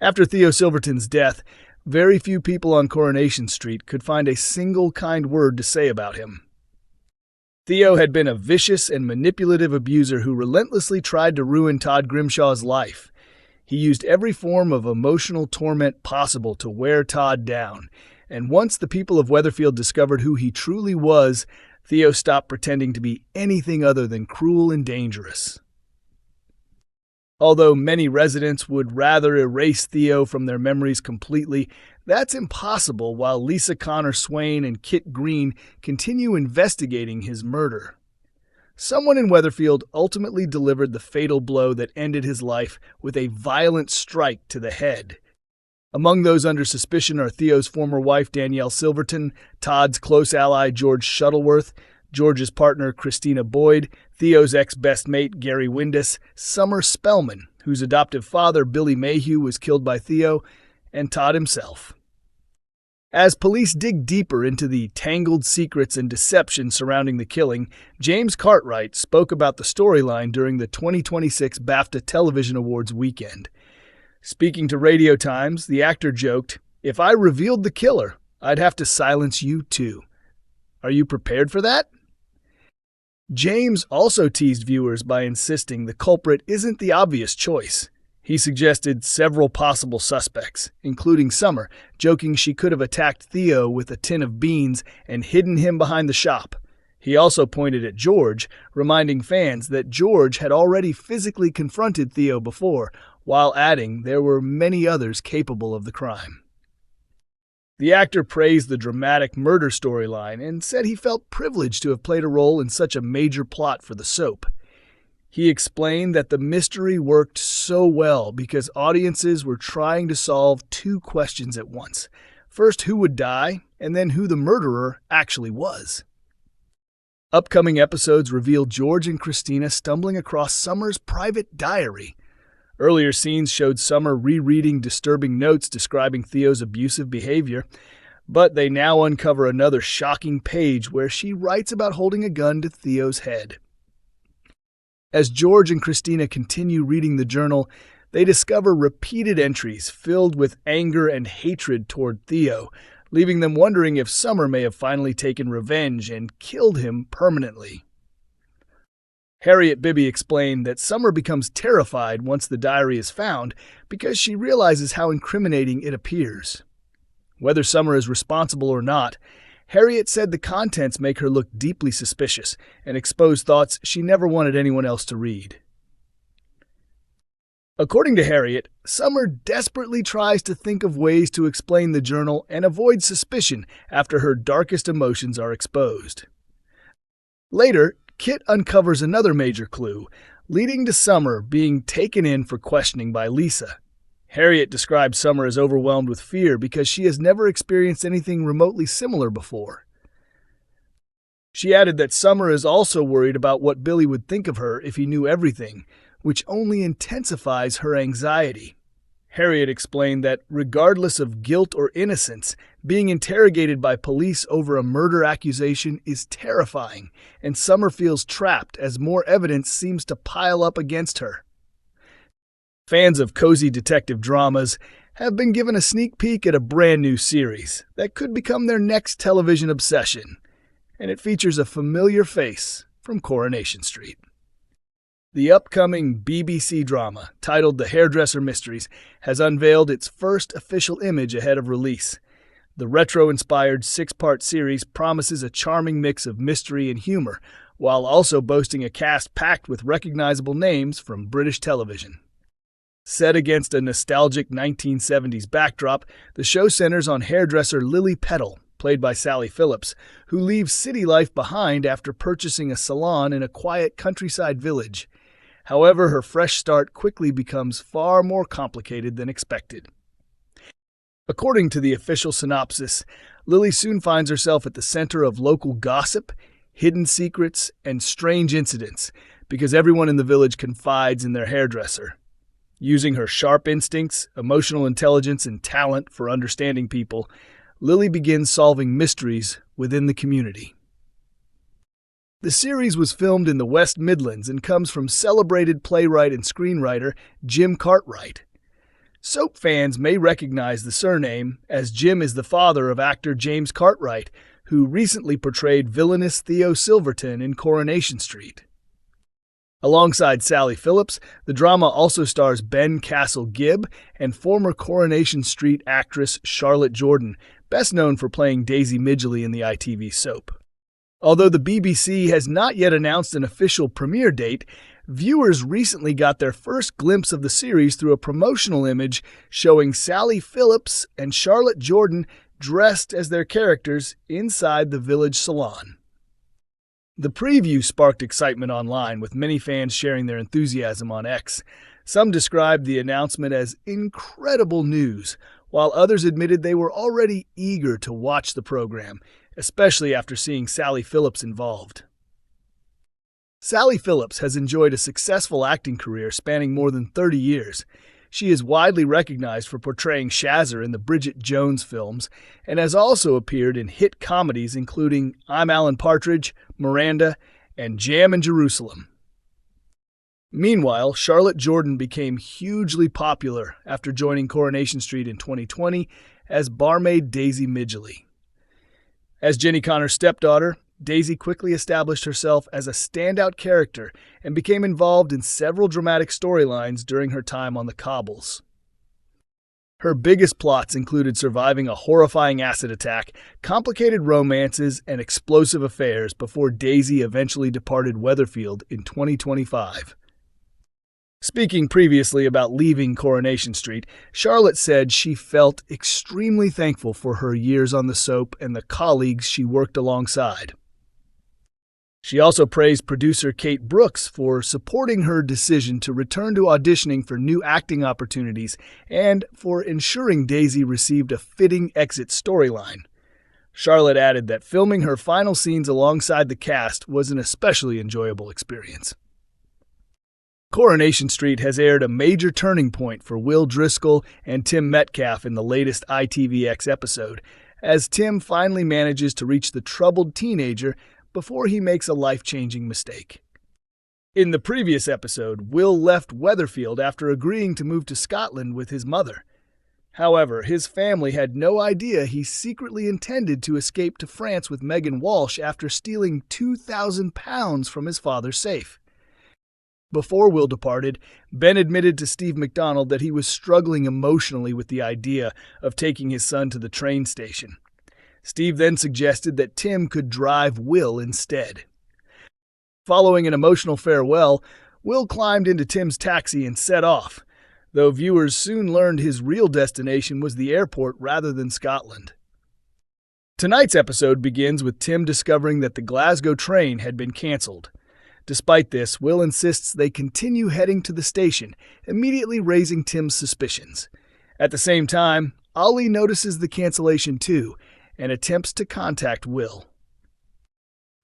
After Theo Silverton's death, very few people on Coronation Street could find a single kind word to say about him. Theo had been a vicious and manipulative abuser who relentlessly tried to ruin Todd Grimshaw's life. He used every form of emotional torment possible to wear Todd down, and once the people of Weatherfield discovered who he truly was, Theo stopped pretending to be anything other than cruel and dangerous. Although many residents would rather erase Theo from their memories completely, that's impossible while Lisa Connor-Swain and Kit Green continue investigating his murder. Someone in Weatherfield ultimately delivered the fatal blow that ended his life with a violent strike to the head. Among those under suspicion are Theo's former wife Danielle Silverton, Todd's close ally George Shuttleworth, George's partner Christina Boyd, Theo's ex-best mate Gary Windass, Summer Spellman, whose adoptive father Billy Mayhew was killed by Theo, and Todd himself. As police dig deeper into the tangled secrets and deception surrounding the killing, James Cartwright spoke about the storyline during the 2026 BAFTA Television Awards weekend. Speaking to Radio Times, the actor joked, "If I revealed the killer, I'd have to silence you too. Are you prepared for that?" James also teased viewers by insisting the culprit isn't the obvious choice. He suggested several possible suspects, including Summer, joking she could have attacked Theo with a tin of beans and hidden him behind the shop. He also pointed at George, reminding fans that George had already physically confronted Theo before, while adding there were many others capable of the crime. The actor praised the dramatic murder storyline and said he felt privileged to have played a role in such a major plot for the soap. He explained that the mystery worked so well because audiences were trying to solve two questions at once. First, who would die, and then who the murderer actually was. Upcoming episodes revealed George and Christina stumbling across Summer's private diary. Earlier scenes showed Summer rereading disturbing notes describing Theo's abusive behavior, but they now uncover another shocking page where she writes about holding a gun to Theo's head. As George and Christina continue reading the journal, they discover repeated entries filled with anger and hatred toward Theo, leaving them wondering if Summer may have finally taken revenge and killed him permanently. Harriet Bibby explained that Summer becomes terrified once the diary is found because she realizes how incriminating it appears. Whether Summer is responsible or not, Harriet said the contents make her look deeply suspicious and expose thoughts she never wanted anyone else to read. According to Harriet, Summer desperately tries to think of ways to explain the journal and avoid suspicion after her darkest emotions are exposed. Later, Kit uncovers another major clue, leading to Summer being taken in for questioning by Lisa. Harriet describes Summer as overwhelmed with fear because she has never experienced anything remotely similar before. She added that Summer is also worried about what Billy would think of her if he knew everything, which only intensifies her anxiety. Harriet explained that regardless of guilt or innocence, being interrogated by police over a murder accusation is terrifying, and Summer feels trapped as more evidence seems to pile up against her. Fans of cozy detective dramas have been given a sneak peek at a brand new series that could become their next television obsession, and it features a familiar face from Coronation Street. The upcoming BBC drama, titled The Hairdresser Mysteries, has unveiled its first official image ahead of release. The retro-inspired 6-part series promises a charming mix of mystery and humor, while also boasting a cast packed with recognizable names from British television. Set against a nostalgic 1970s backdrop, the show centers on hairdresser Lily Petal, played by Sally Phillips, who leaves city life behind after purchasing a salon in a quiet countryside village. However, her fresh start quickly becomes far more complicated than expected. According to the official synopsis, Lily soon finds herself at the center of local gossip, hidden secrets, and strange incidents because everyone in the village confides in their hairdresser. Using her sharp instincts, emotional intelligence, and talent for understanding people, Lily begins solving mysteries within the community. The series was filmed in the West Midlands and comes from celebrated playwright and screenwriter Jim Cartwright. Soap fans may recognize the surname, as Jim is the father of actor James Cartwright, who recently portrayed villainous Theo Silverton in Coronation Street. Alongside Sally Phillips, the drama also stars Ben Castle-Gibb and former Coronation Street actress Charlotte Jordan, best known for playing Daisy Midgley in the ITV soap. Although the BBC has not yet announced an official premiere date, viewers recently got their first glimpse of the series through a promotional image showing Sally Phillips and Charlotte Jordan dressed as their characters inside the village salon. The preview sparked excitement online, with many fans sharing their enthusiasm on X. Some described the announcement as incredible news, while others admitted they were already eager to watch the program, especially after seeing Sally Phillips involved. Sally Phillips has enjoyed a successful acting career spanning more than 30 years. She is widely recognized for portraying Shazza in the Bridget Jones films and has also appeared in hit comedies including I'm Alan Partridge, Miranda, and Jam in Jerusalem. Meanwhile, Charlotte Jordan became hugely popular after joining Coronation Street in 2020 as barmaid Daisy Midgley. As Jenny Connor's stepdaughter, Daisy quickly established herself as a standout character and became involved in several dramatic storylines during her time on the cobbles. Her biggest plots included surviving a horrifying acid attack, complicated romances, and explosive affairs before Daisy eventually departed Weatherfield in 2025. Speaking previously about leaving Coronation Street, Charlotte said she felt extremely thankful for her years on the soap and the colleagues she worked alongside. She also praised producer Kate Brooks for supporting her decision to return to auditioning for new acting opportunities and for ensuring Daisy received a fitting exit storyline. Charlotte added that filming her final scenes alongside the cast was an especially enjoyable experience. Coronation Street has aired a major turning point for Will Driscoll and Tim Metcalf in the latest ITVX episode, as Tim finally manages to reach the troubled teenager before he makes a life-changing mistake. In the previous episode, Will left Weatherfield after agreeing to move to Scotland with his mother. However, his family had no idea he secretly intended to escape to France with Megan Walsh after stealing £2,000 from his father's safe. Before Will departed, Ben admitted to Steve McDonald that he was struggling emotionally with the idea of taking his son to the train station. Steve then suggested that Tim could drive Will instead. Following an emotional farewell, Will climbed into Tim's taxi and set off, though viewers soon learned his real destination was the airport rather than Scotland. Tonight's episode begins with Tim discovering that the Glasgow train had been cancelled. Despite this, Will insists they continue heading to the station, immediately raising Tim's suspicions. At the same time, Ollie notices the cancellation too, and attempts to contact Will.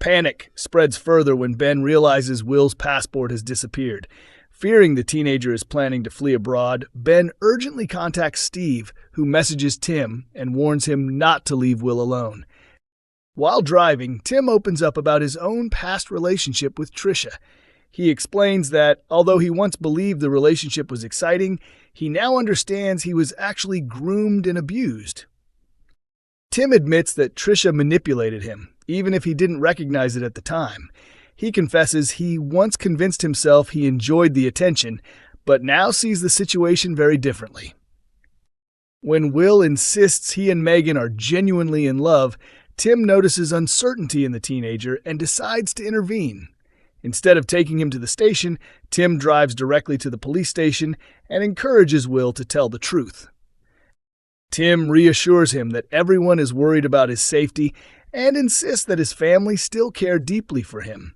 Panic spreads further when Ben realizes Will's passport has disappeared. Fearing the teenager is planning to flee abroad, Ben urgently contacts Steve, who messages Tim and warns him not to leave Will alone. While driving, Tim opens up about his own past relationship with Trisha. He explains that, although he once believed the relationship was exciting, he now understands he was actually groomed and abused. Tim admits that Trisha manipulated him, even if he didn't recognize it at the time. He confesses he once convinced himself he enjoyed the attention, but now sees the situation very differently. When Will insists he and Megan are genuinely in love, Tim notices uncertainty in the teenager and decides to intervene. Instead of taking him to the station, Tim drives directly to the police station and encourages Will to tell the truth. Tim reassures him that everyone is worried about his safety and insists that his family still care deeply for him.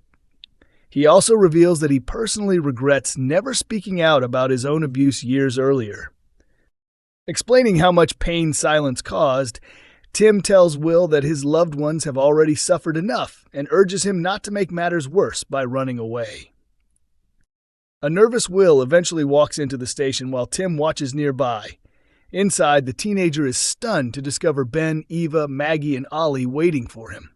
He also reveals that he personally regrets never speaking out about his own abuse years earlier. Explaining how much pain silence caused, Tim tells Will that his loved ones have already suffered enough and urges him not to make matters worse by running away. A nervous Will eventually walks into the station while Tim watches nearby. Inside, the teenager is stunned to discover Ben, Eva, Maggie, and Ollie waiting for him.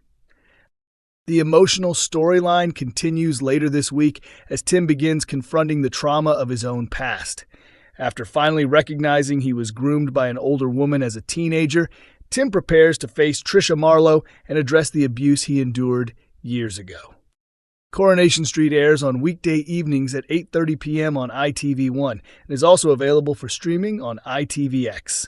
The emotional storyline continues later this week as Tim begins confronting the trauma of his own past. After finally recognizing he was groomed by an older woman as a teenager, Tim prepares to face Trisha Marlowe and address the abuse he endured years ago. Coronation Street airs on weekday evenings at 8:30 p.m. on ITV1 and is also available for streaming on ITVX.